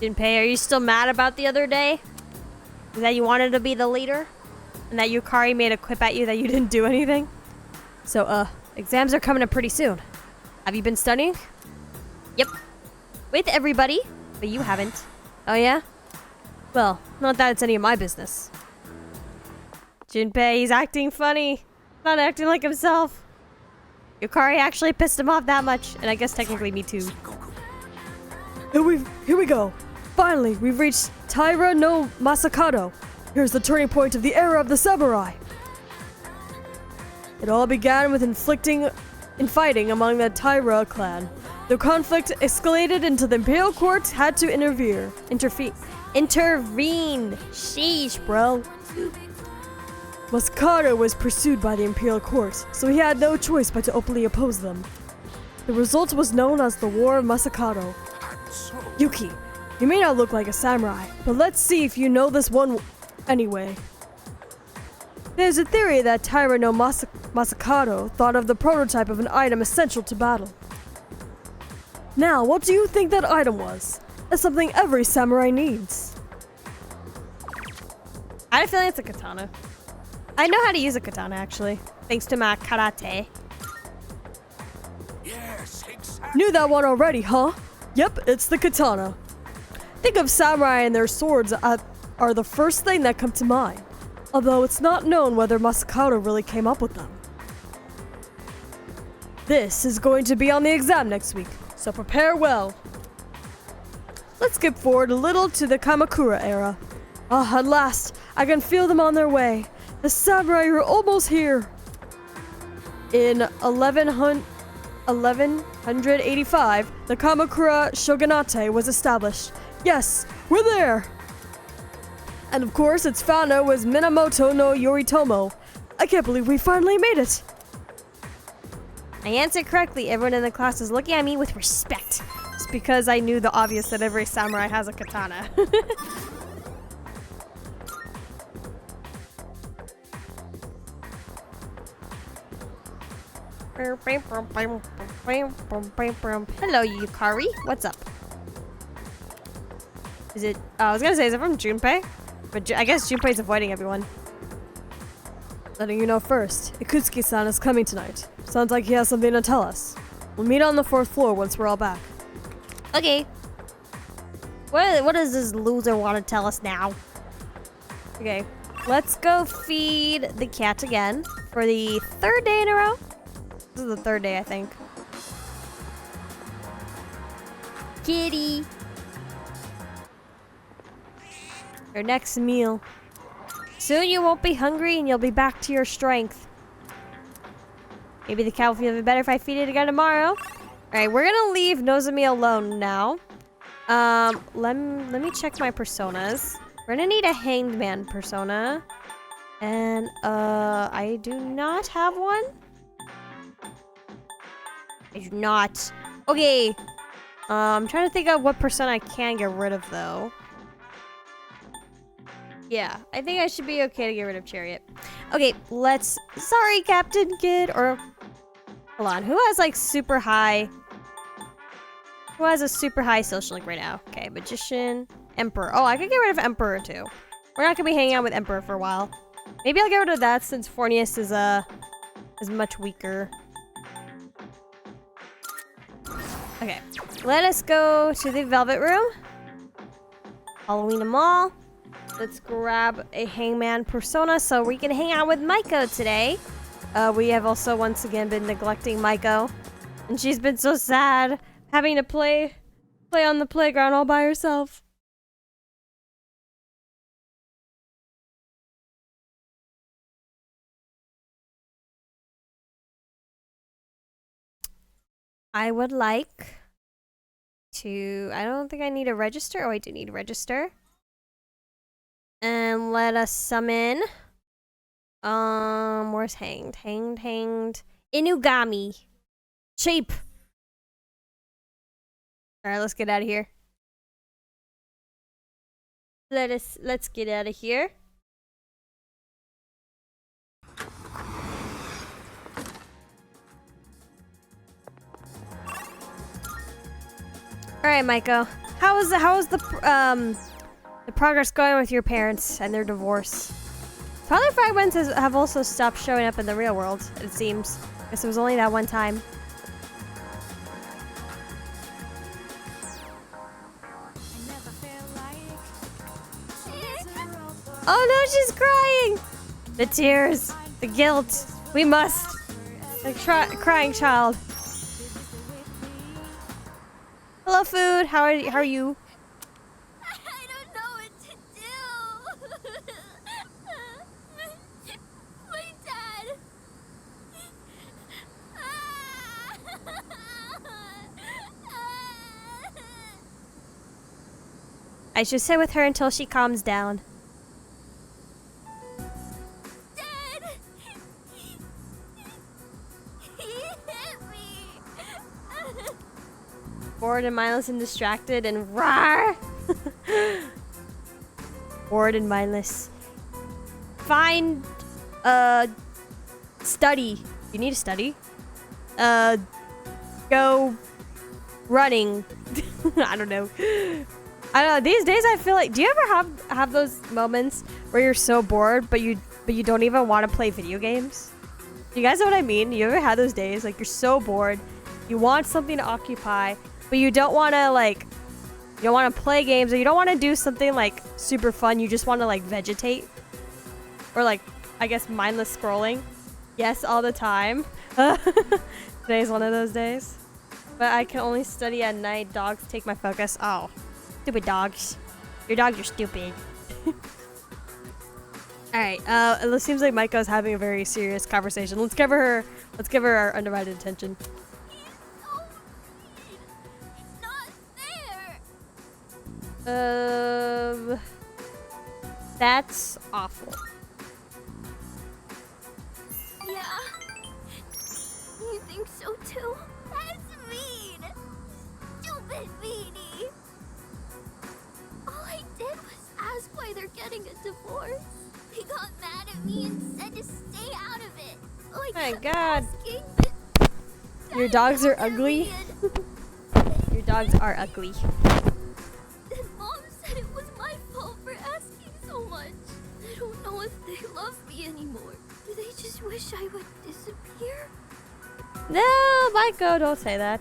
Junpei, are you still mad about the other day? That you wanted to be the leader? And that Yukari made a quip at you that you didn't do anything? So, exams are coming up pretty soon. Have you been studying? Yep. With everybody, but you haven't. Oh yeah? Well, not that it's any of my business. Junpei, he's acting funny. Not acting like himself. Yukari actually pissed him off that much, and I guess technically me too. Here we go. Finally, we've reached Taira no Masakado. Here's the turning point of the era of the samurai. It all began with infighting among the Taira clan. The conflict escalated until the imperial court had to intervene. Sheesh, bro. Masakado was pursued by the imperial court, so he had no choice but to openly oppose them. The result was known as the War of Masakado. Yuki, you may not look like a samurai, but let's see if you know this one anyway. There's a theory that Taira no Masakado thought of the prototype of an item essential to battle. Now, what do you think that item was? That's something every samurai needs. I have a feeling it's a katana. I know how to use a katana, actually. Thanks to my karate. Yes, exactly. Knew that one already, huh? Yep, it's the katana. Think of samurai and their swords are the first thing that come to mind. Although it's not known whether Masakado really came up with them. This is going to be on the exam next week, so prepare well. Let's skip forward a little to the Kamakura era. Ah, at last, I can feel them on their way. The samurai are almost here. In 1185, the Kamakura shogunate was established. Yes, we're there! And of course, its founder was Minamoto no Yoritomo. I can't believe we finally made it! I answered correctly. Everyone in the class is looking at me with respect. It's because I knew the obvious that every samurai has a katana. Hello, Yukari. What's up? Is it... I was gonna say, is it from Junpei? But I guess Junpei's avoiding everyone. Letting you know first, Ikutsuki-san is coming tonight. Sounds like he has something to tell us. We'll meet on the 4th floor once we're all back. Okay. What does this loser want to tell us now? Okay. Let's go feed the cat again for the 3rd day in a row. This is the 3rd day, I think. Kitty. Your next meal. Soon you won't be hungry and you'll be back to your strength. Maybe the cat will feel better if I feed it again tomorrow. Alright, we're gonna leave Nozomi alone now. Let me check my personas. We're gonna need a hanged man persona. And, I do not have one. I do not. Okay. I'm trying to think of what persona I can get rid of, though. Yeah, I think I should be okay to get rid of Chariot. Okay, let's... Sorry, Captain Kid. Or... Hold on. Who has, like, super high... Who has a super high social link right now? Okay, Magician. Emperor. Oh, I could get rid of Emperor, too. We're not gonna be hanging out with Emperor for a while. Maybe I'll get rid of that since Fornius is much weaker. Okay. Let us go to the Velvet Room. Halloween Mall. Let's grab a hangman persona so we can hang out with Maiko today. We have also once again been neglecting Maiko. And she's been so sad having to play on the playground all by herself. I would like to... I don't think I need a register. Oh, I do need a register. And let us summon... where's hanged? Hanged. Inugami. Shape. Alright, let's get out of here. Let's get out of here. Alright, Maiko. the progress going with your parents and their divorce? Twilight fragments have also stopped showing up in the real world, it seems. I guess it was only that one time. Oh no, she's crying! The tears, the guilt. We must. The crying child. Hello, food. How are you? I don't know what to do. My dad. I should sit with her until she calms down. Dad. He hit me. Bored and mindless and distracted and rawr. Bored and mindless. Find study. You need to study. Go running. I don't know. I don't know. These days I feel like, do you ever have those moments where you're so bored but you don't even want to play video games? You guys know what I mean? You ever had those days like you're so bored, you want something to occupy, but you don't want to you don't want to play games, or you don't want to do something like super fun. You just want to like vegetate, or like I guess mindless scrolling. Yes, all the time. Today's one of those days. But I can only study at night. Dogs take my focus. Oh, stupid dogs. Your dogs are stupid. All right. It seems like Maiko's having a very serious conversation. Let's give her our undivided attention. That's awful. Yeah. You think so too? That's mean. Stupid meanie. All I did was ask why they're getting a divorce. He got mad at me and said to stay out of it. Oh my God. Asking, Your dogs are ugly. Your dogs are ugly. Then Mom said it was my fault for asking so much. I don't know if they love me anymore. Do they just wish I would disappear? No, Maiko, don't say that.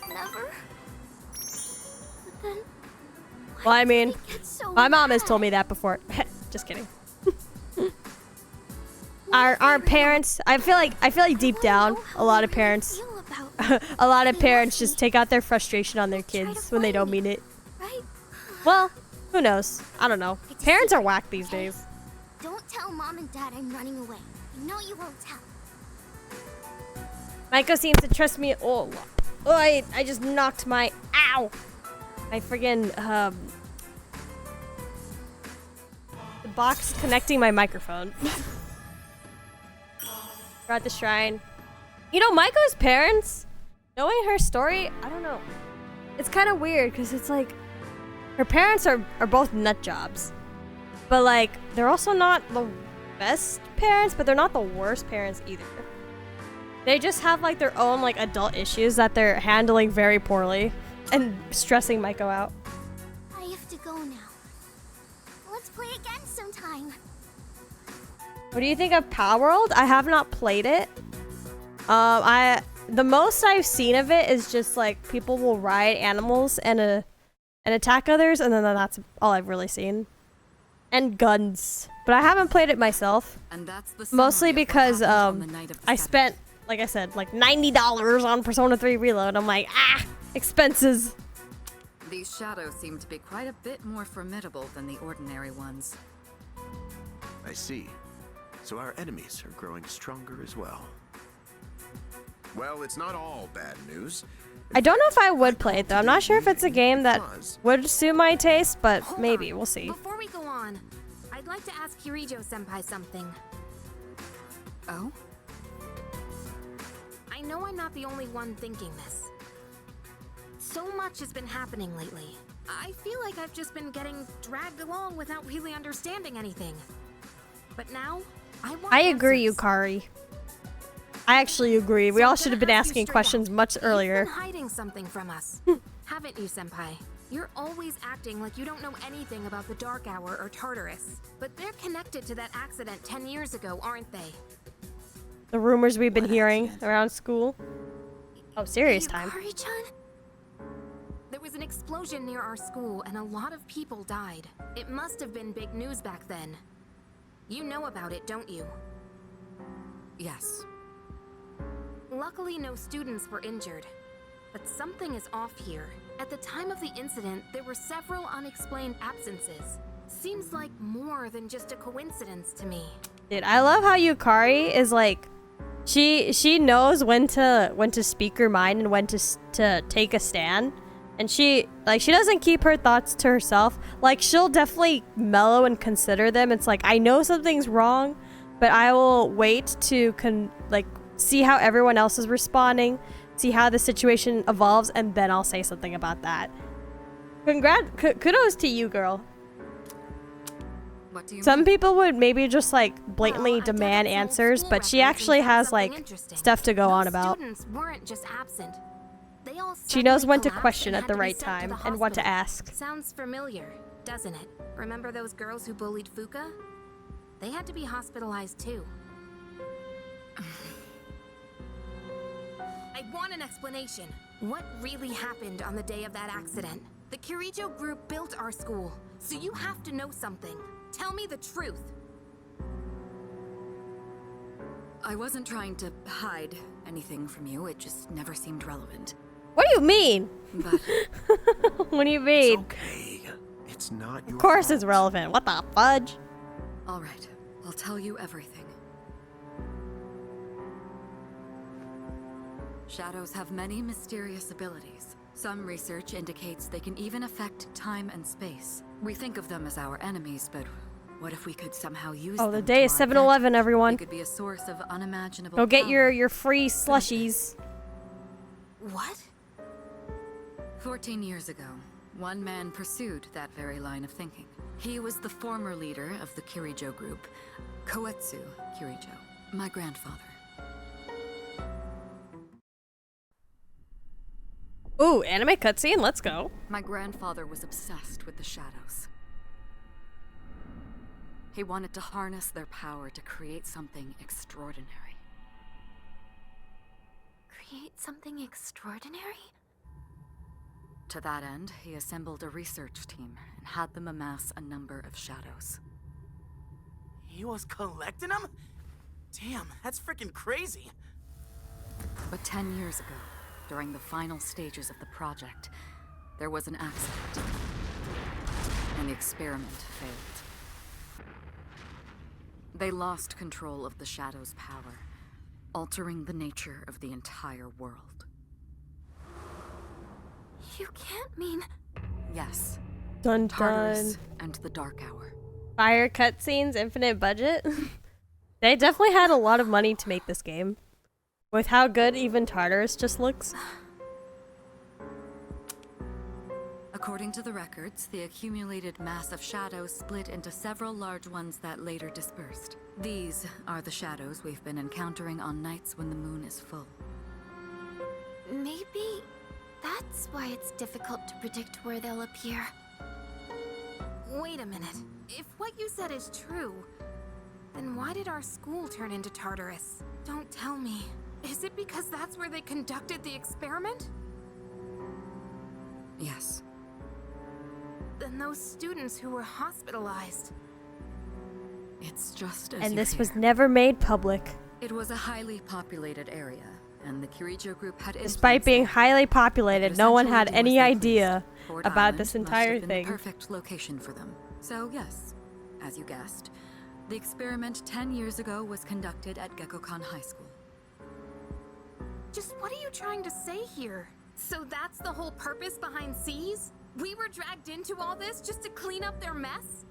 Never. But then, Well, I mean, they get so my mom has mad? told me that before. Just kidding. Our parents, I feel like deep down, a lot of parents just take out their frustration on their kids when they don't mean it. Right? Well, who knows? I don't know. Parents are whack these days. Don't tell Mom and Dad I'm running away. You know you won't tell. Maiko seems to trust me. Oh, I just knocked my ow. My friggin' the box connecting my microphone. We're at the shrine. You know, Maiko's parents, knowing her story, I don't know. It's kind of weird because it's like her parents are both nut jobs, but like they're also not the best parents, but they're not the worst parents either. They just have like their own like adult issues that they're handling very poorly and stressing Maiko out. I have to go now. Let's play again sometime. What do you think of Power World? I have not played it. The most I've seen of it is just like people will ride animals and attack others, and then that's all I've really seen. And guns, but I haven't played it myself. And that's the Mostly summary of what because happened on the night of the I Saturday. spent, like I said, like $90 on Persona 3 Reload. I'm like, expenses. These shadows seem to be quite a bit more formidable than the ordinary ones. I see. So our enemies are growing stronger as well. Well, it's not all bad news. I don't know if I would play it though. I'm not sure if it's a game that would suit my taste, but Hold maybe on. we'll see. Before we go on, I'd like to ask Kirijo-senpai something. Oh? I know I'm not the only one thinking this. So much has been happening lately. I feel like I've just been getting dragged along without really understanding anything. But now, I want I agree, answers. Yukari. I actually agree. We So all I'm should have gonna been ask you asking straight questions out. much earlier. You've been hiding something from us, haven't you, Senpai? You're always acting like you don't know anything about the Dark Hour or Tartarus. But they're connected to that accident 10 years ago, aren't they? The rumors we've been hearing around school. Oh, serious time. Yukari-chan? There was an explosion near our school and a lot of people died. It must have been big news back then. You know about it, don't you? Yes. Luckily, no students were injured. But something is off here. At the time of the incident, there were several unexplained absences. Seems like more than just a coincidence to me. Dude, I love how Yukari is like, she knows when to speak her mind and when to take a stand, and she doesn't keep her thoughts to herself. Like, she'll definitely mellow and consider them. It's like, I know something's wrong, but I will wait to see how everyone else is responding, see how the situation evolves, and then I'll say something about that. Kudos to you, girl. What do you Some mean? people would maybe just like blatantly Well, I dug demand up some old answers, school but she records actually and found has something like interesting. stuff to go Those on about. Students weren't just absent. They all She knows suddenly when to collapsed question and at had the to be right sent to time the and what to hospital. ask. Sounds familiar, doesn't it? Remember those girls who bullied Fuka? They had to be hospitalized too. I want an explanation. What really happened on the day of that accident? The Kirijo group built our school, so you have to know something. Tell me the truth. I wasn't trying to hide anything from you. It just never seemed relevant. What do you mean? But What do you It's mean? okay. It's not your Of course it's fault. relevant. What the fudge? all right, I'll tell you everything. Shadows have many mysterious abilities. Some research indicates they can even affect time and space. We think of them as our enemies, but what if we could somehow use Oh, them the day is to our 7-Eleven, advantage? everyone. They could be a source of unimaginable Go get power. your free slushies. What? 14 years ago, one man pursued that very line of thinking. He was the former leader of the Kirijo group, Koetsu Kirijo, my grandfather. Ooh, anime cutscene. Let's go. My grandfather was obsessed with the shadows. He wanted to harness their power to create something extraordinary. Create something extraordinary? To that end, he assembled a research team and had them amass a number of shadows. He was collecting them? Damn, that's freaking crazy. But 10 years ago, during the final stages of the project, there was an accident, and the experiment failed. They lost control of the Shadow's power, altering the nature of the entire world. You can't mean... Yes, Dun dun. Tartarus and the Dark Hour. Fire cutscenes, infinite budget. They definitely had a lot of money to make this game. With how good even Tartarus just looks. According to the records, the accumulated mass of shadows split into several large ones that later dispersed. These are the shadows we've been encountering on nights when the moon is full. Maybe that's why it's difficult to predict where they'll appear. Wait a minute. If what you said is true, then why did our school turn into Tartarus? Don't tell me. Is it because that's where they conducted the experiment? Yes. Then those students who were hospitalized. It's just as And you this was fear. never made public. It was a highly populated area, and the Kirijo group had Despite influence being there. highly populated, It no one essentially had did any as they idea pleased. Fort about Island this must entire have been thing. the perfect location for them. So yes, as you guessed, the experiment 10 years ago was conducted at Gekkokan High School. Just what are you trying to say here? So that's the whole purpose behind S.E.E.S? We were dragged into all this just to clean up their mess?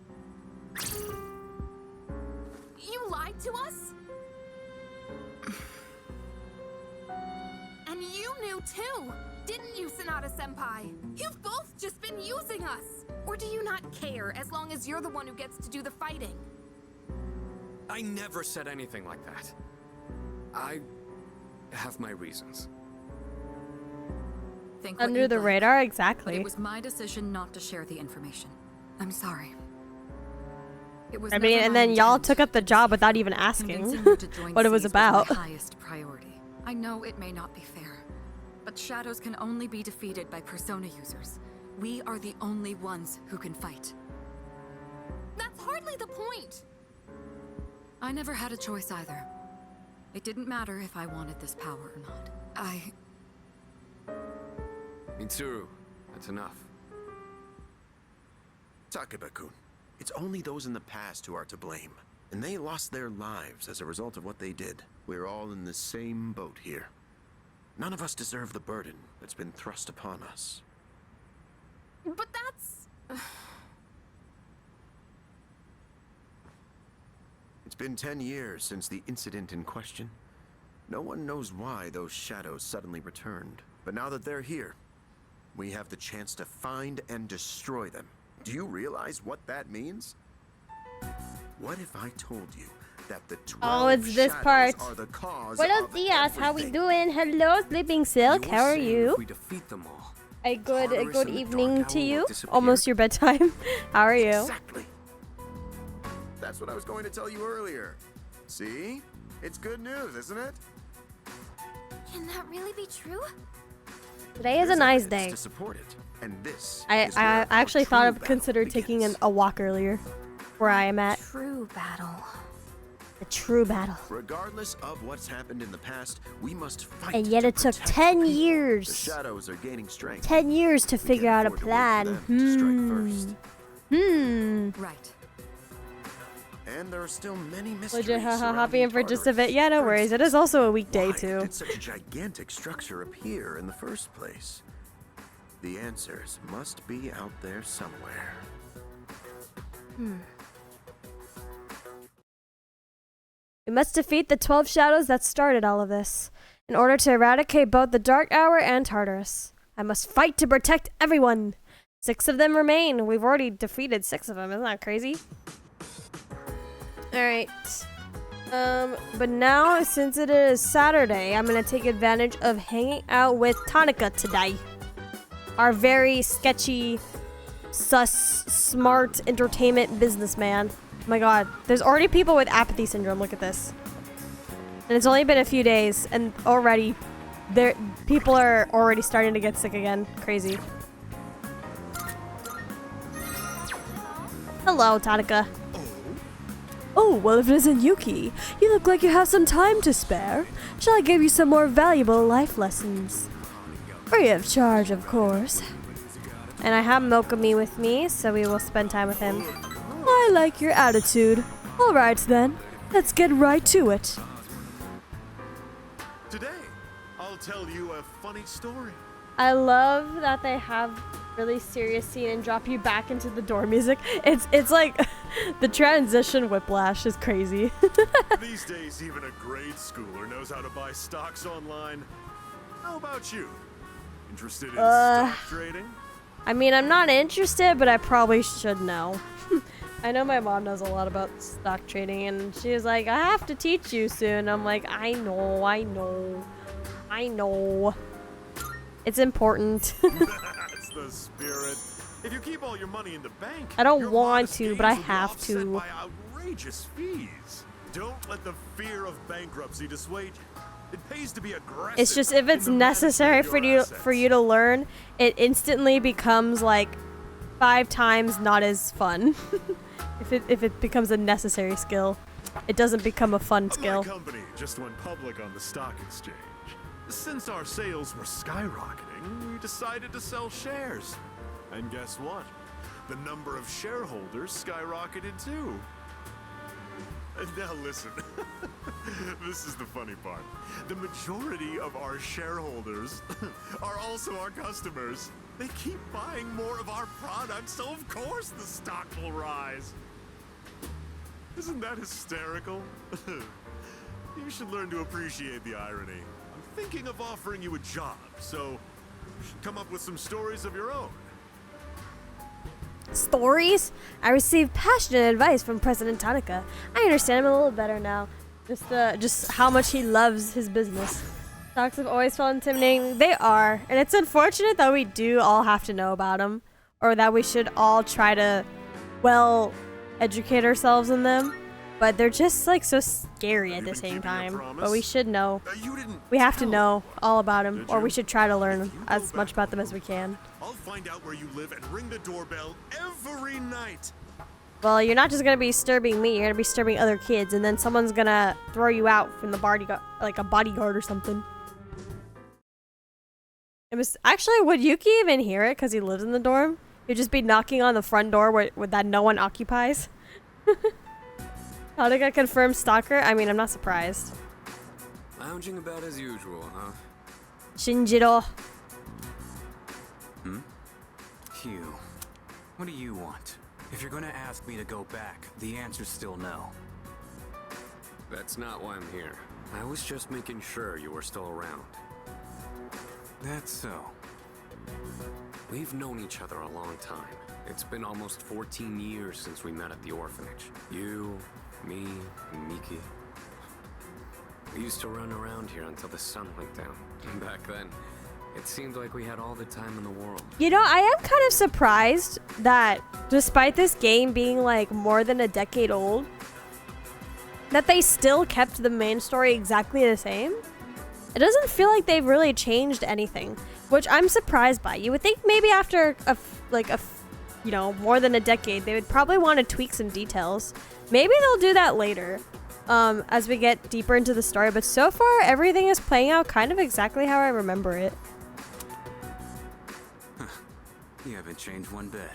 You lied to us? And you knew too, didn't you, Sanada-senpai? You've both just been using us! Or do you not care as long as you're the one who gets to do the fighting? I never said anything like that. I have my reasons. Think what Under you'd the like, radar, but exactly. it was my decision not to share the information. I'm sorry. It was I mean, never and my then y'all intent took up the to job deceive without you. even asking Convincing you to join what it was S.E.E.S about. my highest priority. I know it may not be fair, but shadows can only be defeated by persona users. We are the only ones who can fight. That's hardly the point. I never had a choice either. It didn't matter if I wanted this power or not. Mitsuru, that's enough. Takeba-kun, it's only those in the past who are to blame. And they lost their lives as a result of what they did. We're all in the same boat here. None of us deserve the burden that's been thrust upon us. But that's... It's been 10 years since the incident in question. No one knows why those shadows suddenly returned. But now that they're here, we have the chance to find and destroy them. Do you realize what that means? What if I told you that the 12 Oh, it's this shadows part. are the cause Buenos of dias, how we everything? doing? Hello, Sleeping Silk, how are saying you? If we defeat them all, A good Tartarus and the evening Dark to Owl you. will disappear. Almost your bedtime. How are you? Exactly. That's what I was going to tell you earlier. See? It's good news, isn't it? Can that really be true? Today is a There's nice evidence day. to support it, and this I is where our actually true thought of battle considered taking begins. a walk earlier, where I am at. True battle. The true battle. Regardless of what's happened in the past, we must fight. And yet to it took protect 10 the people. years. The shadows are gaining strength. 10 years to We figure can't out a afford to wait for plan. them to strike first. Right. And there are still many mysteries. Legit, haha, surrounding hopping in for just a Tartarus. bit. Yeah, no For worries. It instance, is also a weekday, why too. did such a gigantic structure appear in the first place? The answers must be out there somewhere. We must defeat the 12 shadows that started all of this, in order to eradicate both the Dark Hour and Tartarus. I must fight to protect everyone. 6 of them remain. We've already defeated 6 of them. Isn't that crazy? Alright. But now, since it is Saturday, I'm gonna take advantage of hanging out with Tonica today. Our very sketchy, sus, smart entertainment businessman. Oh my god, there's already people with apathy syndrome. Look at this. And it's only been a few days, and already, people are already starting to get sick again. Crazy. Hello, Tonica. Oh, well, if it isn't Yuki, you look like you have some time to spare. Shall I give you some more valuable life lessons? Free of charge, of course. And I have Milkami with me, so we will spend time with him. I like your attitude. All right, then. Let's get right to it. Today, I'll tell you a funny story. I love that they have really serious scene and drop you back into the door music. It's like the transition whiplash is crazy. These days, even a grade schooler knows how to buy stocks online. How about you? Interested in stock trading? I mean, I'm not interested, but I probably should know. I know my mom knows a lot about stock trading, and she was like, I have to teach you soon. I'm like, I know. It's important. That's the spirit. If you keep all your money in the bank, I don't your want modest to, gains but I will be have offset to. by outrageous fees. Don't let the fear of bankruptcy dissuade you. It pays to be aggressive. It's just if it's in the necessary management for of your you assets. to learn, it instantly becomes like 5 times not as fun. if it becomes a necessary skill, it doesn't become a fun My skill. company just went public on the stock exchange. Since our sales were skyrocketing, we decided to sell shares. And guess what? The number of shareholders skyrocketed too. And now listen, this is the funny part. The majority of our shareholders are also our customers. They keep buying more of our products, so of course the stock will rise. Isn't that hysterical? You should learn to appreciate the irony. I'm thinking of offering you a job, so come up with some stories of your own. Stories? I received passionate advice from President Tonica. I understand him a little better now. Just how much he loves his business. Stocks have always felt intimidating. They are. And it's unfortunate that we do all have to know about them. Or that we should all try to, well, educate ourselves in them. But they're just like so scary at the same time. But we should know. We have to know all about them. Or we should try to learn as much about them as we can. I'll find out where you live and ring the doorbell every night. Well, you're not just gonna be disturbing me, you're gonna be disturbing other kids, and then someone's gonna throw you out from the bodyguard, like a bodyguard or something. It was actually, would Yuki even hear it because he lives in the dorm? He'd just be knocking on the front door where that no one occupies. How to get confirmed stalker? I mean, I'm not surprised. Lounging about as usual, huh? Shinjiro. Hugh, what do you want? If you're gonna ask me to go back, the answer's still no. That's not why I'm here. I was just making sure you were still around. That's so. We've known each other a long time. It's been almost 14 years since we met at the orphanage. You, me, and Miki. We used to run around here until the sun went down. And back then, it seemed like we had all the time in the world. You know, I am kind of surprised that despite this game being like more than a decade old, that they still kept the main story exactly the same. It doesn't feel like they've really changed anything, which I'm surprised by. You would think maybe after you know, more than a decade, they would probably want to tweak some details. Maybe they'll do that later, as we get deeper into the story. But so far, everything is playing out kind of exactly how I remember it. You haven't changed one bit.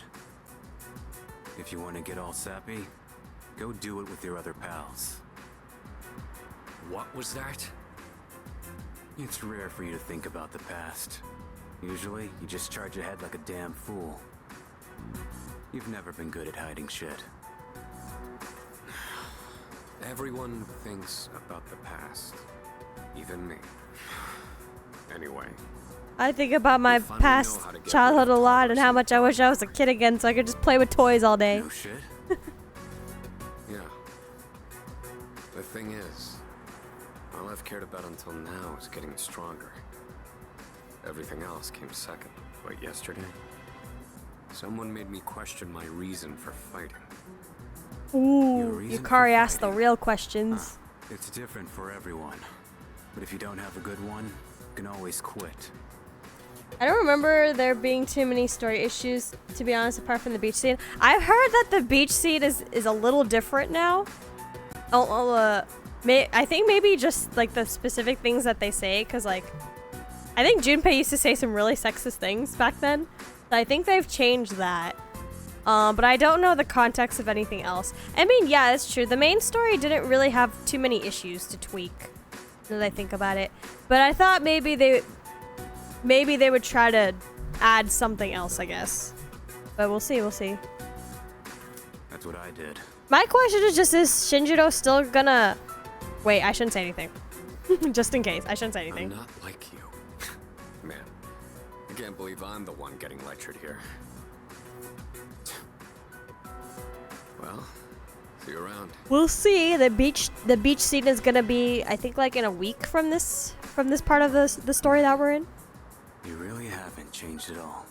If you want to get all sappy, go do it with your other pals. What was that? It's rare for you to think about the past. Usually, you just charge ahead like a damn fool. You've never been good at hiding shit. Everyone thinks about the past. Even me. Anyway. I think about my past childhood a lot and how much I wish I was a kid again so I could just play with toys all day. No shit? Yeah. The thing is, all I've cared about until now is getting stronger. Everything else came second. But yesterday, someone made me question my reason for fighting. Ooh, Yukari asked the real questions. It's different for everyone. But if you don't have a good one, you can always quit. I don't remember there being too many story issues, to be honest, apart from the beach scene. I've heard that the beach scene is a little different now. I think maybe just like the specific things that they say, because like, I think Junpei used to say some really sexist things back then. So I think they've changed that. But I don't know the context of anything else. I mean, yeah, it's true. The main story didn't really have too many issues to tweak, now that I think about it. But I thought maybe they would try to add something else, I guess. But we'll see, we'll see. That's what I did. My question is just, is Shinjiro still gonna... Wait, I shouldn't say anything. Just in case, I shouldn't say anything. I'm not like you. Man, I can't believe I'm the one getting lectured here. Well, see you around. We'll see. The beach scene is gonna be, I think, like in a week from this part of the story that we're in. You really haven't changed at all.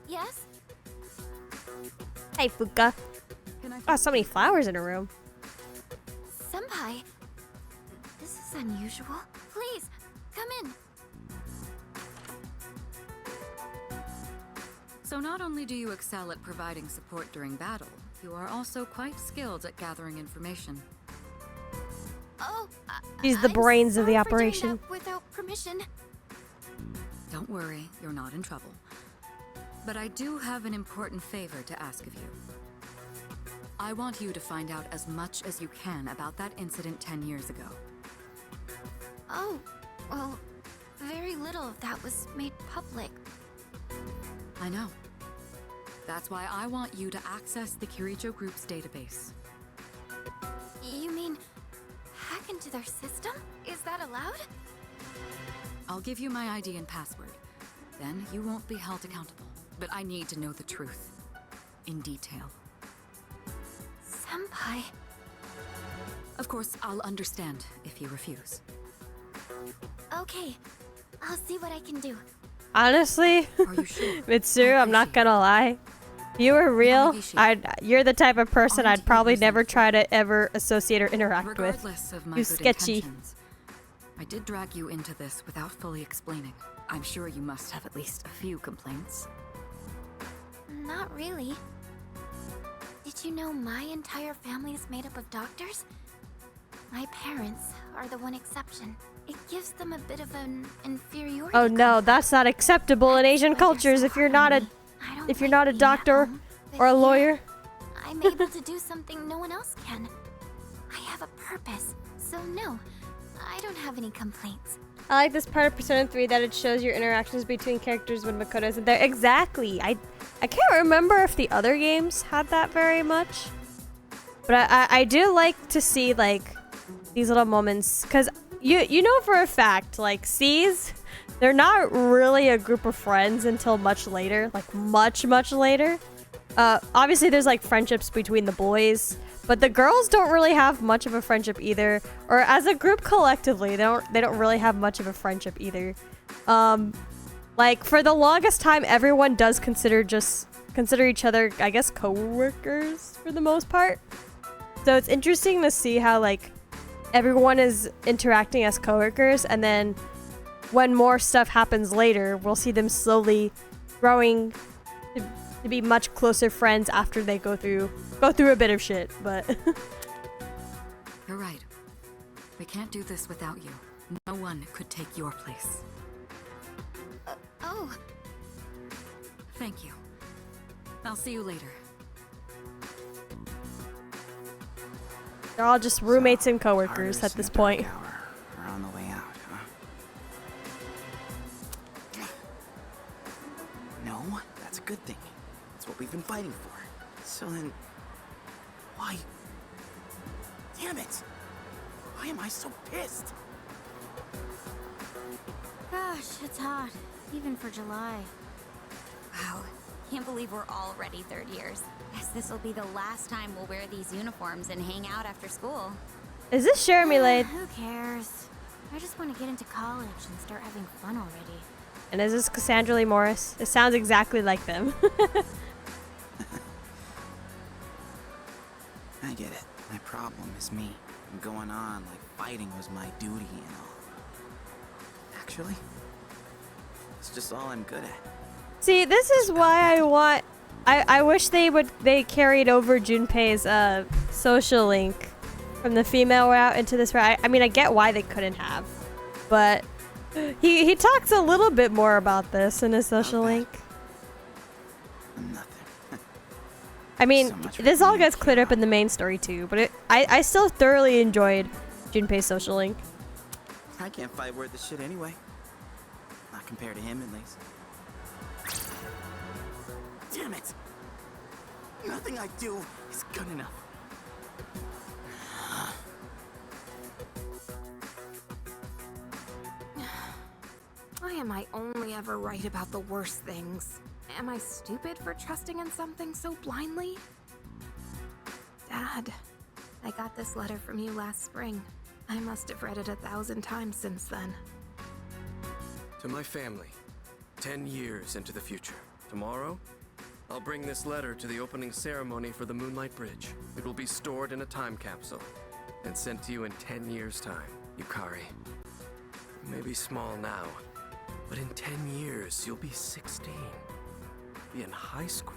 Yes? Hey, Fuka. Oh, so many flowers in her room. Senpai. This is unusual. Please, come in. So not only do you excel at providing support during battle, you are also quite skilled at gathering information. Oh, She's the I'm brains of the sorry for doing operation. that without permission. Don't worry, you're not in trouble. But I do have an important favor to ask of you. I want you to find out as much as you can about that incident 10 years ago. Oh, well, very little of that was made public. I know. That's why I want you to access the Kirijo Group's database. You mean hack into their system? Is that allowed? I'll give you my ID and password. Then you won't be held accountable. But I need to know the truth. In detail. Senpai. Of course, I'll understand if you refuse. Okay, I'll see what I can do. Honestly, Are you sure? Mitsuru, I'm not gonna lie. If you were real, you're the type of person I'd probably never try to ever associate or interact with. Regardless of my You're good sketchy. intentions, I did drag you into this without fully explaining. I'm sure you must have at least a few complaints. Not really. Did you know my entire family is made up of doctors? My parents are the one exception. It gives them a bit of an inferiority. Oh no, that's not acceptable in Asian cultures if you're not a doctor or a lawyer. I'm able to do something no one else can. I have a purpose, so no, I don't have any complaints. I like this part of Persona 3 that it shows your interactions between characters when Makoto isn't there. Exactly. I can't remember if the other games had that very much. But I do like to see like these little moments, because you know for a fact, like S.E.E.S, they're not really a group of friends until much later, like much later. Obviously there's like friendships between the boys, but the girls don't really have much of a friendship either, or as a group collectively, they don't really have much of a friendship either. Like for the longest time, everyone does consider each other, I guess, co-workers for the most part. So it's interesting to see how like everyone is interacting as co-workers, and then when more stuff happens later, we'll see them slowly growing to be much closer friends after they go through a bit of shit. But You're right. We can't do this without you. No one could take your place. Oh, Thank you. I'll see you later. they're all just roommates and co-workers at this point. We're on the way out, huh? No, that's a good thing. That's what we've been fighting for. So then, why? Damn it! Why am I so pissed? gosh, it's hot, even for July. Wow, can't believe we're already third years. Guess this will be the last time we'll wear these uniforms and hang out after school. Is this Jeremy Lade? Who cares? I just want to get into college and start having fun already. And is this Cassandra Lee Morris? It sounds exactly like them. I get it. My problem is me. I'm going on like fighting was my duty and all. Actually, it's just all I'm good at. See, this is why I wish they carried over Junpei's social link from the female route into this route. I mean, I get why they couldn't have, but he talks a little bit more about this in his social link. Nothing. I mean, So much for this all being gets cleared up in the main story too, but I still thoroughly enjoyed Junpei's social link. I can't fight worth the shit anyway. Not compared to him, at least. Damn it! Nothing I do is good enough. Why am I only ever right about the worst things? Am I stupid for trusting in something so blindly? Dad, I got this letter from you last spring. I must have read it 1,000 times since then. To my family, 10 years into the future. Tomorrow, I'll bring this letter to the opening ceremony for the Moonlight Bridge. It will be stored in a time capsule and sent to you in 10 years' time. Yukari, you may be small now, but in 10 years, you'll be 16. Be in high school.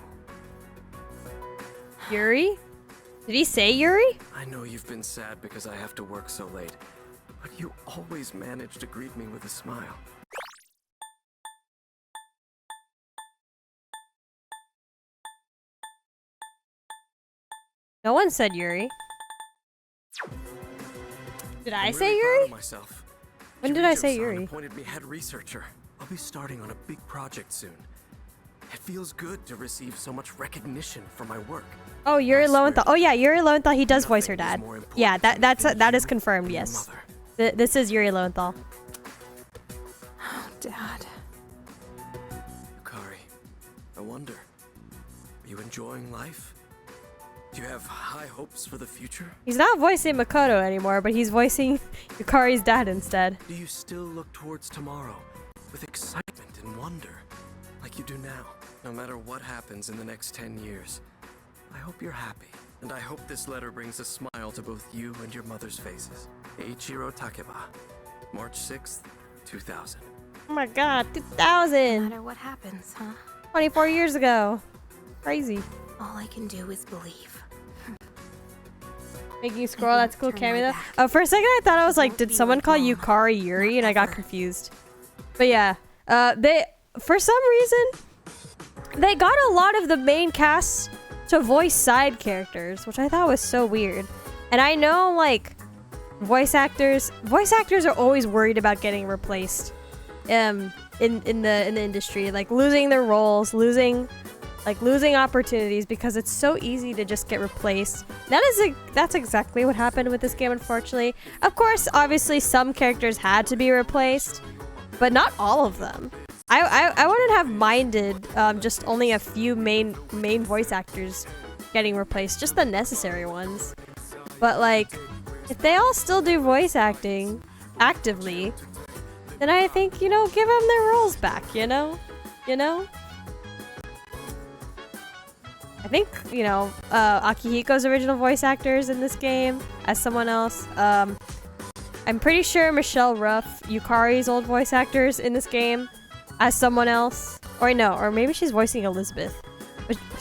Yuri? Did he say Yuri? I know you've been sad because I have to work so late, but you always manage to greet me with a smile. No one said Yuri. Did I I'm say really proud Yuri? of myself. When did I say Kirijo-san Yuri? appointed me head researcher. I'll be starting on a big project soon. It feels good to receive so much recognition for my work. Oh, Yuri I swear Lowenthal. to Oh yeah, Yuri Lowenthal. He does voice her nothing is dad. more important Yeah, to me that than is you confirmed. and your Yes, mother. this is Yuri Lowenthal. Oh, Dad. Yukari, I wonder, are you enjoying life? Do you have high hopes for the future? He's not voicing Makoto anymore, but he's voicing Yukari's dad instead. Do you still look towards tomorrow with excitement and wonder, like you do now? No matter what happens in the next 10 years, I hope you're happy. And I hope this letter brings a smile to both you and your mother's faces. Eiichiro Takeba, March 6th, 2000. Oh my god, No 2000! matter what happens, huh? 24 years ago. Crazy. All I can do is believe. Making you scroll, that's cool Turn cameo my though. back. Oh, for a second I thought I was like, Won't did be someone like call Mom. Yukari Yuri? And I got Ever. confused. But yeah, they, for some reason, they got a lot of the main cast to voice side characters, which I thought was so weird. And I know, like, voice actors are always worried about getting replaced in the industry, like losing their roles, losing opportunities, because it's so easy to just get replaced. That's exactly what happened with this game, unfortunately. Of course, obviously some characters had to be replaced, but not all of them. I wouldn't have minded just only a few main voice actors getting replaced, just the necessary ones. But like, if they all still do voice acting actively, then I think, you know, give them their roles back, you know? I think, you know, Akihiko's original voice actors in this game as someone else. I'm pretty sure Michelle Ruff, Yukari's old voice actors in this game, as someone else. Or no, or maybe she's voicing Elizabeth.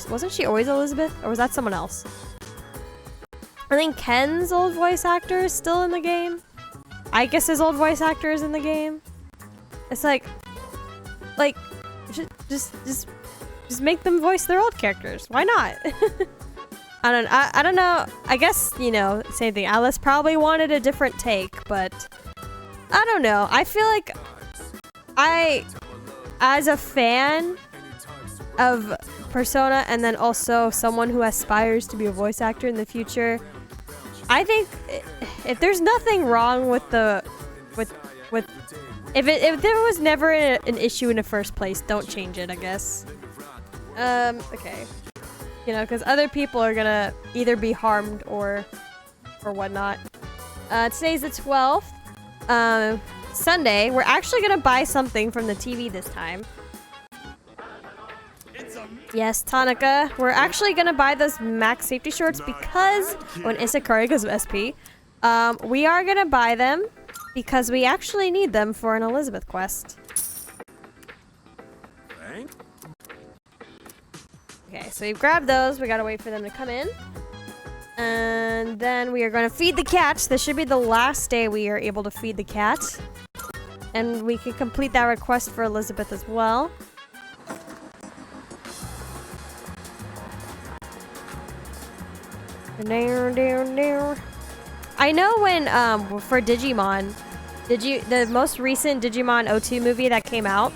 Wasn't she always Elizabeth? Or was that someone else? I think Ken's old voice actor is still in the game. I guess his old voice actor is in the game. It's like just make them voice their old characters. Why not? I don't know. I guess, you know, same thing. Alice probably wanted a different take, but I don't know. I feel like as a fan of Persona, and then also someone who aspires to be a voice actor in the future, I think if there's nothing wrong with if there was never an issue in the first place, don't change it, I guess. Okay. You know, because other people are gonna either be harmed or whatnot. Today's the 12th. Sunday. We're actually gonna buy something from the TV this time. Yes, Tanaka. We're actually gonna buy those max safety shorts because when Isakari goes with SP, we are gonna buy them because we actually need them for an Elizabeth quest. Okay, so we've grabbed those. We gotta wait for them to come in. And then we are gonna feed the cat. This should be the last day we are able to feed the cat. And we can complete that request for Elizabeth as well. I know when for Digimon, the most recent Digimon O2 movie that came out,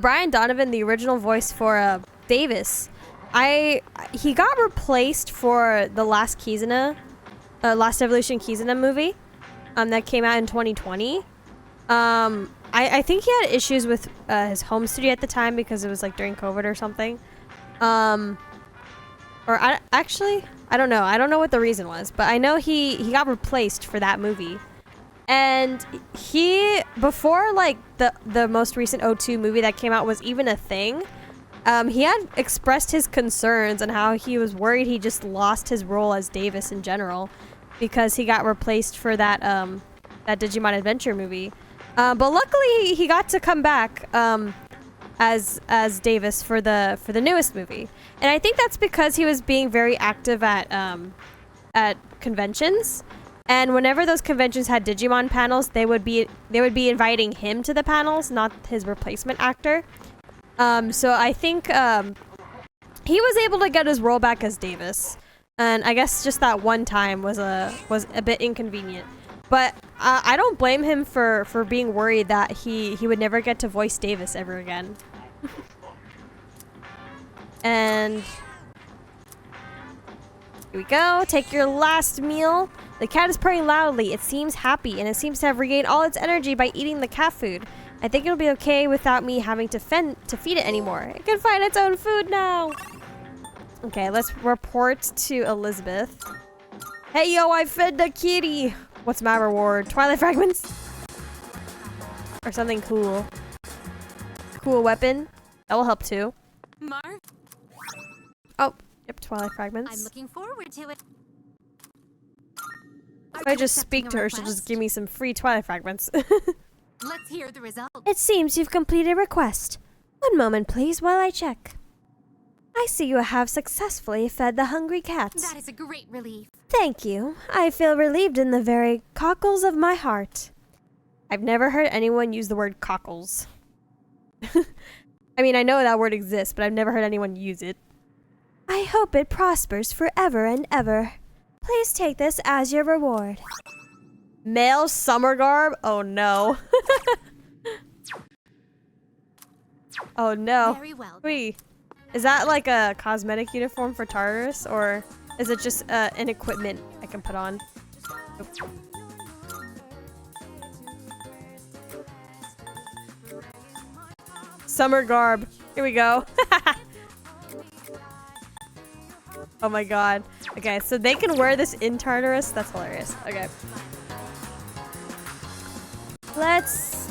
Brian Donovan, the original voice for Davis, he got replaced for the Last Evolution Kizuna movie that came out in 2020. I think he had issues with his home studio at the time because it was like during COVID or something. I don't know. I don't know what the reason was, but I know he got replaced for that movie. And before like the most recent O2 movie that came out was even a thing, he had expressed his concerns and how he was worried he just lost his role as Davis in general because he got replaced for that Digimon Adventure movie. But luckily he got to come back as Davis for the newest movie, and I think that's because he was being very active at conventions, and whenever those conventions had Digimon panels, they would be inviting him to the panels, not his replacement actor. So I think he was able to get his role back as Davis, and I guess just that one time was a bit inconvenient. But I don't blame him for being worried that he would never get to voice Davis ever again. And here we go. Take your last meal. The cat is purring loudly. It seems happy, and it seems to have regained all its energy by eating the cat food. I think it'll be okay without me having to feed it anymore. It can find its own food now. Okay, let's report to Elizabeth. Hey, yo, I fed the kitty. What's my reward? Twilight fragments? Or something cool. Cool weapon. That will help too. Marv, Oh, yep, Twilight fragments. I'm looking forward to it. If I just speak to her, she'll just give me some free Twilight fragments. Let's hear the result. It seems you've completed a request. One moment, please, while I check. I see you have successfully fed the hungry cat. That is a great relief. Thank you. I feel relieved in the very cockles of my heart. I've never heard anyone use the word cockles. I mean, I know that word exists, but I've never heard anyone use it. I hope it prospers forever and ever. Please take this as your reward. Male summer garb? Oh no. Oh no. Very well. Wait, is that like a cosmetic uniform for Tartarus, or is it just an equipment I can put on? Oops. Summer garb. Here we go. Oh my god. Okay, so they can wear this in Tartarus? That's hilarious. Okay. Let's,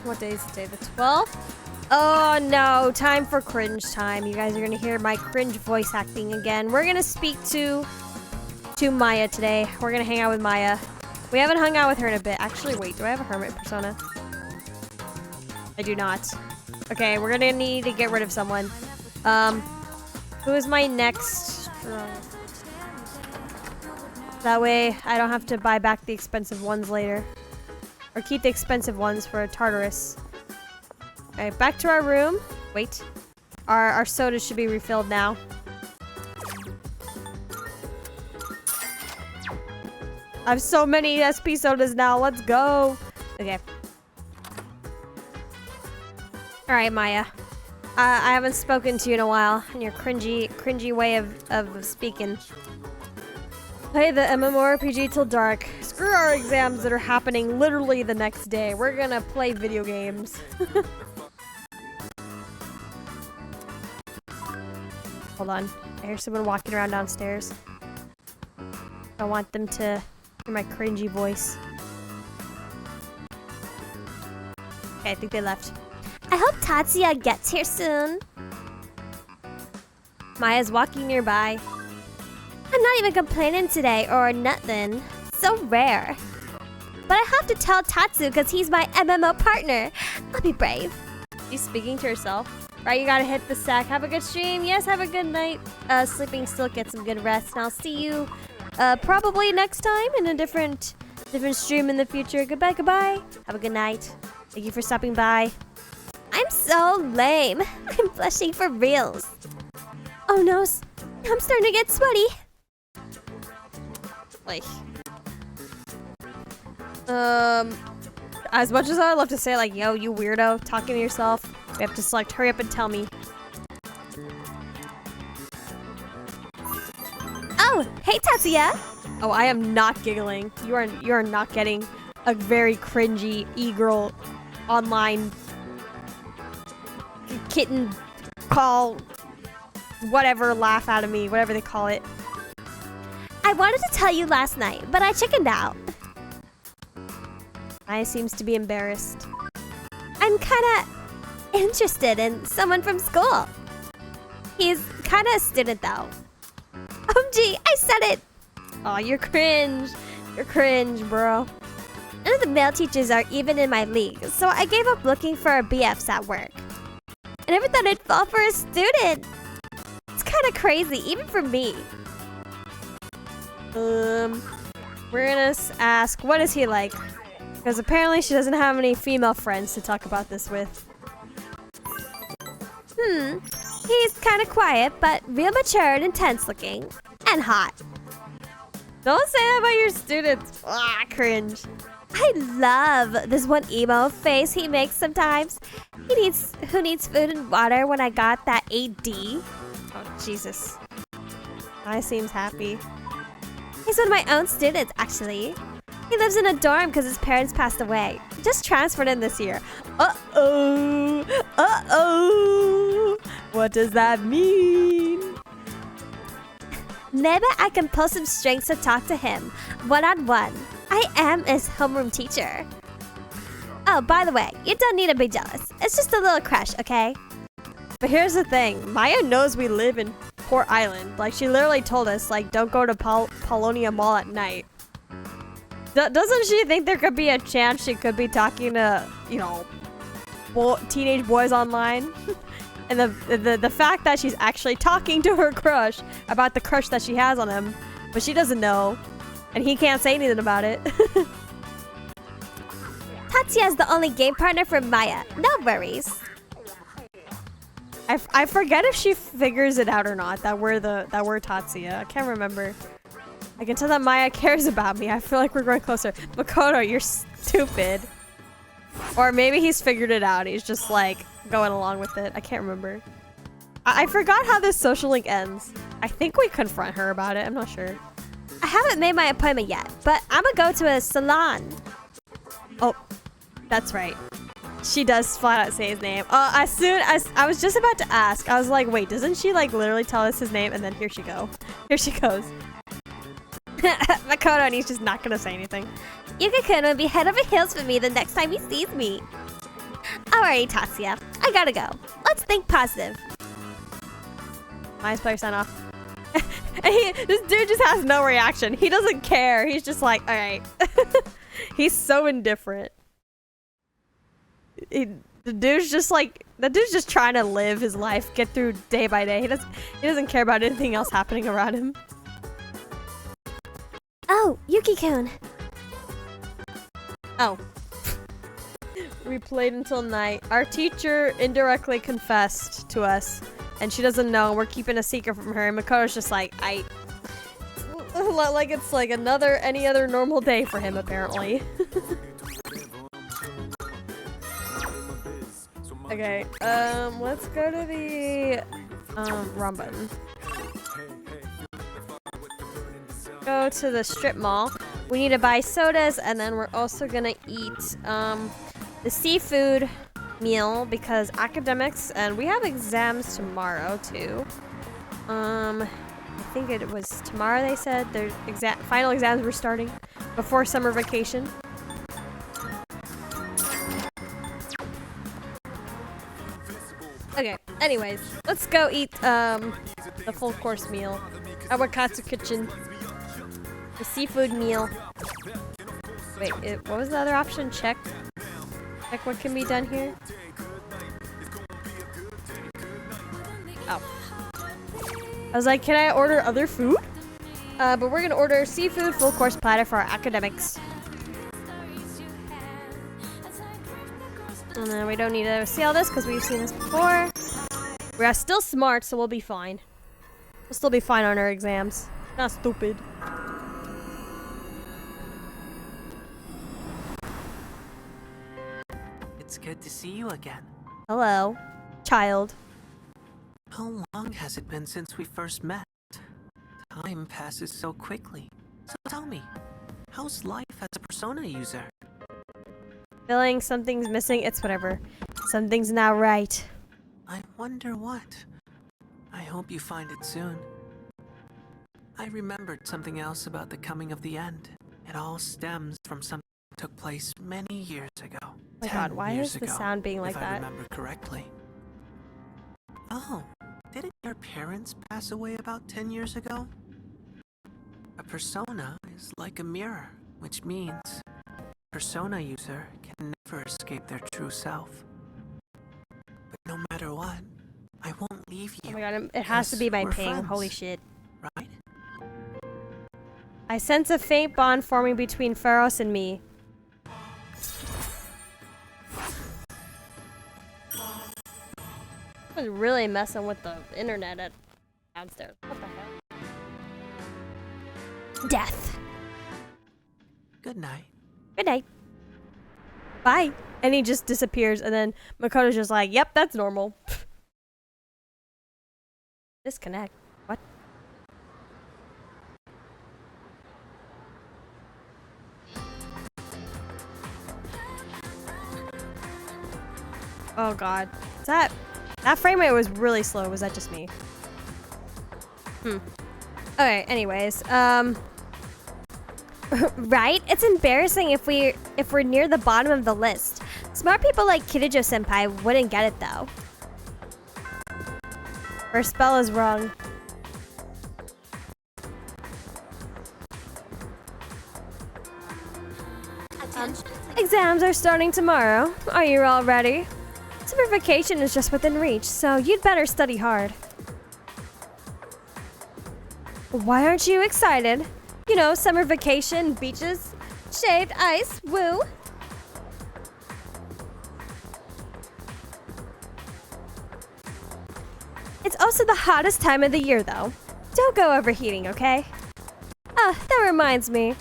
what day is today? The 12th? Oh no, time for cringe time. You guys are gonna hear my cringe voice acting again. We're gonna speak to Maya today. We're gonna hang out with Maya. We haven't hung out with her in a bit. Actually, wait, do I have a hermit persona? I do not. Okay, we're gonna need to get rid of someone. Who is my next? That way, I don't have to buy back the expensive ones later. Or keep the expensive ones for Tartarus. Alright, back to our room. Wait. Our sodas should be refilled now. I have so many SP sodas now. Let's go. Okay. Alright, Maya. I haven't spoken to you in a while, and your cringy way of speaking. Play the MMORPG till dark. Screw our exams that are happening literally the next day. We're gonna play video games. Hold on. I hear someone walking around downstairs. I want them to hear my cringy voice. Okay, I think they left. I hope Tatsuya gets here soon. Maya's walking nearby. I'm not even complaining today or nothing. So rare. But I have to tell Tatsu because he's my MMO partner. I'll be brave. She's speaking to herself. Right, you gotta hit the sack. Have a good stream. Yes, have a good night. Sleeping still, get some good rest. And I'll see you probably next time in a different stream in the future. Goodbye, goodbye. Have a good night. Thank you for stopping by. I'm so lame. I'm blushing for reals. Oh no, I'm starting to get sweaty. Like, as much as I'd love to say like, yo, you weirdo, talking to yourself, we have to select hurry up and tell me. Oh, hey Tatsuya. Oh, I am not giggling. You are not getting a very cringy e-girl online kitten call whatever laugh out of me, whatever they call it. I wanted to tell you last night, but I chickened out. Maya seems to be embarrassed. I'm kinda interested in someone from school. He's kinda a student though. OMG, I said it! Aw, you're cringe. You're cringe, bro. None of the male teachers are even in my league, so I gave up looking for BFs at work. I never thought I'd fall for a student. It's kinda crazy, even for me. We're gonna ask, what is he like? Because apparently she doesn't have any female friends to talk about this with. He's kind of quiet, but real mature and intense looking. And hot. Don't say that about your students. Ah, cringe. I love this one emo face he makes sometimes. Who needs food and water when I got that AD? Oh, Jesus. I seems happy. He's one of my own students, actually. He lives in a dorm because his parents passed away. Just transferred in this year. Uh-oh. Uh-oh. What does that mean? Maybe I can pull some strings to talk to him one-on-one. I am his homeroom teacher. Oh, by the way, you don't need to be jealous. It's just a little crush, okay? But here's the thing. Maya knows we live in Port Island. Like, she literally told us, like, don't go to Polonia Mall at night. Doesn't she think there could be a chance she could be talking to, you know, teenage boys online? And the fact that she's actually talking to her crush about the crush that she has on him, but she doesn't know, and he can't say anything about it. Tatsuya is the only game partner for Maya. No worries. I forget if she figures it out or not that we're Tatsuya. I can't remember. I can tell that Maya cares about me. I feel like we're growing closer. Makoto, you're stupid. Or maybe he's figured it out. He's just like going along with it. I can't remember. I forgot how this social link ends. I think we confront her about it. I'm not sure. I haven't made my appointment yet, but I'm gonna go to a salon. Oh, that's right. She does flat out say his name. As soon as I was just about to ask, I was like, wait, doesn't she like literally tell us his name? And then here she goes. Makoto, and he's just not gonna say anything. Yuki-kun will be head over heels for me the next time he sees me. Alright, Tatsuya, I gotta go. Let's think positive. Nice player sign off. And this dude just has no reaction. He doesn't care. He's just like, alright. He's so indifferent. The dude's just trying to live his life, get through day by day. He doesn't care about anything else happening around him. Oh, Yuki-kun. Oh. We played until night. Our teacher indirectly confessed to us, and she doesn't know. We're keeping a secret from her. And Makoto's just like, like it's like any other normal day for him, apparently. Okay, let's go to the wrong button. Go to the strip mall. We need to buy sodas, and then we're also gonna eat the seafood meal because academics, and we have exams tomorrow too. I think it was tomorrow they said their final exams were starting before summer vacation. Okay, anyways, let's go eat the full course meal at Wakatsu Kitchen. The seafood meal. Wait, what was the other option? Check what can be done here. Oh. I was like, can I order other food? But we're gonna order seafood full course platter for our academics. And then we don't need to see all this because we've seen this before. We're still smart, so we'll be fine. We'll still be fine on our exams. Not stupid. It's good to see you again. Hello, child. How long has it been since we first met? Time passes so quickly. So tell me, how's life as a Persona user? Feeling something's missing, it's whatever. Something's not right. I wonder what. I hope you find it soon. I remembered something else about the coming of the end. It all stems from something that took place many years ago. Oh my god, why is the sound being like that? that? If I remember correctly. Oh, didn't your parents pass away about 10 years ago? A persona is like a mirror, which means Persona user can never escape their true self. But no matter what, I won't leave you. Oh my god, it has to be my ping. Friends, Holy shit. right? I sense a faint bond forming between Pharos and me. I was really messing with the internet at downstairs. What the hell? Death. Good night. Good night. Bye. And he just disappears, and then Makoto's just like, yep, that's normal. Disconnect. What? Oh god. That frame rate was really slow. Was that just me? Okay, anyways, right? It's embarrassing if we're near the bottom of the list. Smart people like Kirijo-senpai wouldn't get it though. Her spell is wrong. Attention. Exams are starting tomorrow. Are you all ready? Summer vacation is just within reach, so you'd better study hard. Why aren't you excited? You know, summer vacation, beaches, shaved ice, woo! It's also the hottest time of the year, though. Don't go overheating, okay? Ah, that reminds me.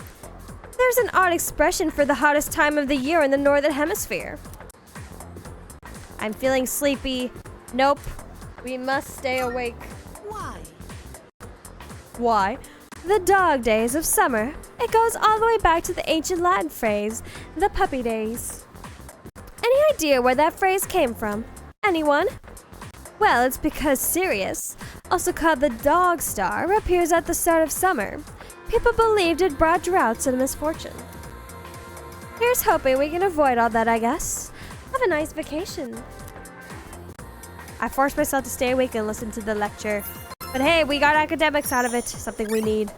There's an odd expression for the hottest time of the year in the Northern Hemisphere. I'm feeling sleepy. Nope. We must stay awake. Why? Why? The dog days of summer. It goes all the way back to the ancient Latin phrase, the puppy days. Any idea where that phrase came from? Anyone? Well, it's because Sirius, also called the dog star, appears at the start of summer. People believed it brought droughts and misfortune. Here's hoping we can avoid all that, I guess. Have a nice vacation. I forced myself to stay awake and listen to the lecture. But hey, we got academics out of it, something we need.